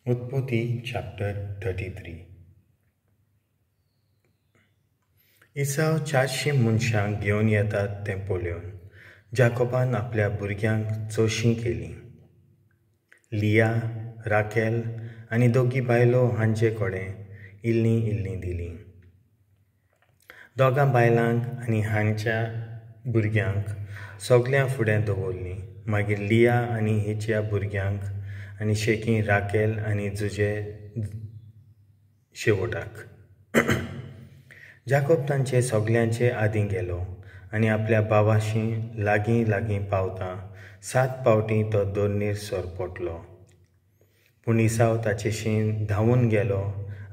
उत्पत्ती चॅप्टर 33. इसाव 400 मनशांक घेवन येतात तें पळोवन जाकोबान आपल्या भुरग्यांक चोवशीं केलीं. लिया, राकेल आनी दोगी बायलो हांचे कडेन इल्लीं दिलीं. दोगां बायलांक आनी हांच्या भुरग्यांक सगळ्यां फुडें दवरलीं. मागीर लिया आनी हिच्या भुरग्यांक आनी शेकी राकेल आनी जुजे शेवटाक. जाकोब तांचे सगळ्यांचे आदीं गेलो आनी आपल्या भावाशी लागीं पावता 7 पावटी तो दोरनीर सोरपोटलो. पूण इसाव ताचेशी धांवून गेलो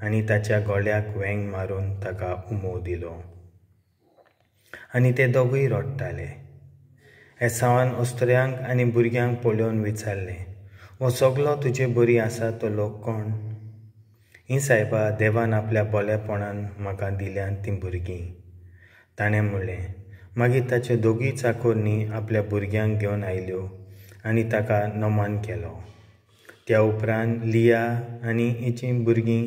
आनी ताच्या गोळ्याक वेंग मारून ताका उमो दिलो. आनी ते दोगूय रडटाले. एसावान अस्तोऱ्यांक आनी भुरग्यांक पळोवन विचारलें, वो सगलो तुजे बरी आसा तो लोक कोण? ही सायबा, देवान आपल्या बोलेपणान म्हाका दिल्यान तीं भुरगीं, ताणें म्हणलें. मागीर ताच्यो दोगूय चाकोरनी आपल्या भुरग्यांक घेवन आयल्यो आनी ताका नमन केलो. त्या उपरांत लिया आनी हिचीं भुरगीं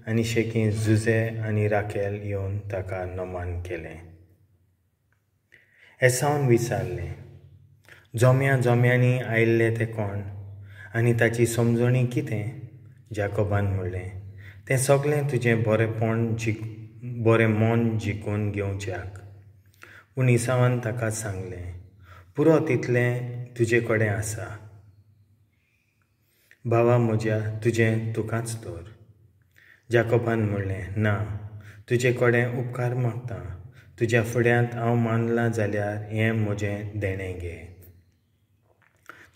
आनी शेकी जुजे आनी राकेल येवन ताका नमन केलें. एसावान विचारलें, जोम्यांनी आयिल्ले ते कोण आनी ताची समजणी कितें? जाकोबान म्हणलें, तें सगळें तुजें बरें मन जिखून घेवच्याक. पूण इसावान ताका सांगलें, पुरो तितलें तुजे कडेन आसा. भावा म्हज्या, तुजें तुकाच दवर. जाकोबान म्हणलें, ना, तुजे कडेन उपकार मागता. तुज्या फुड्यांत हांव मानलां जाल्यार हें म्हजें देणें घे.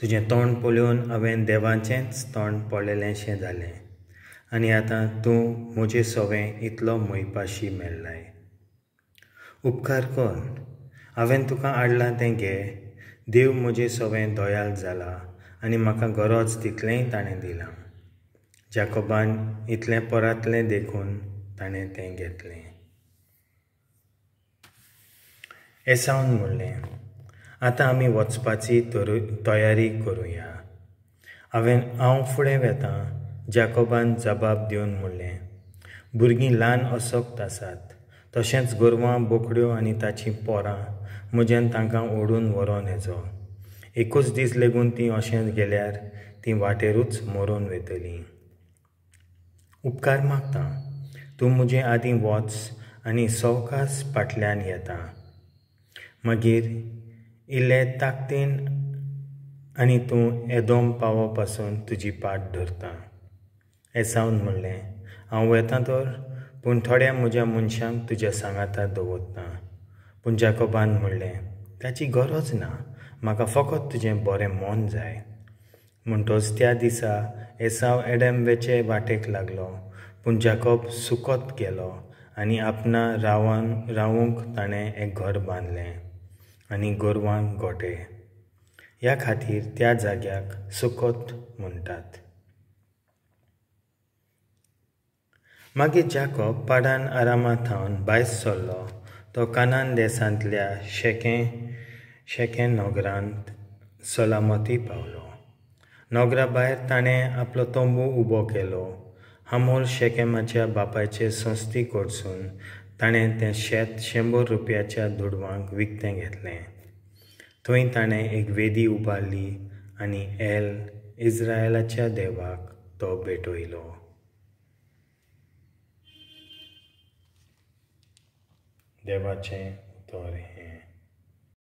तुजें तोंड पळोवन हांवें देवाचेंच तोंड पळयलेंशें जालें आनी आतां तूं म्हजे सोवें इतलो मोयपाशी मेळ्ळाय. उपकार कर, हांवें तुका हाडलां तें घे. देव म्हजे सोवें दयाळ जाला आनी म्हाका गरज तितलेंय ताणें दिलां. जाकोबान इतलें परातलें देखून ताणें तें घेतलें. एसावान म्हणलें, आतां आमी वचपाची तयारी करुया. हांव फुडें वेतां. जाकोबान जबाब दिवन म्हणलें, भुरगीं ल्हान अशक्त आसात, तशेंच गोरवां, बोकड्यो आनी ताचीं पोरां म्हज्यान तांकां ओडून व्हरोन येजो. एकूच दीस लेगून तीं अशें गेल्यार तीं वाटेरूच मरून वयतलीं. उपकार मागता, तूं म्हजे आदीं वच आनी सवकास फाटल्यान येता. मागीर इल्ले ताकतीन आनी तूं एदोम पावो पासून तुजी पाट धरता. एसावान म्हणलें, हांव वेतां तर, पूण थोड्या म्हज्या मनशांक तुज्या सांगाता दवरता. पूण जाकोबान म्हणलें, ताची गरज ना, म्हाका फकत तुजें बरें मन जाय. म्हणटच त्या दिसा एसाव एडेमेचे वाटेक लागलो, पूण जाकोब सुकोत गेलो आनी आपणा रावूंक ताणें एक घर बांदलें आनी गोरवांक गोठे. ह्या खातीर त्या जाग्याक सुकोत म्हणटात. मागीर जाकोब पाडान आरामांत थावन भायर सरलो. तो कानान देसांतल्या शेकें नगरांत सलामती पावलो. नगरा भायर ताणें आपलो तंबू उबो केलो. हामोर शेकेमाच्या बापायचे संस्थे कडसून ताणें तें शेत 100 रुपयाच्या दुडवांक विकतें घेतलें. थंय ताणें एक वेदी उबारली आनी इस्रायेलाच्या देवाक तो भेटयलो. देवाचें उतर हें.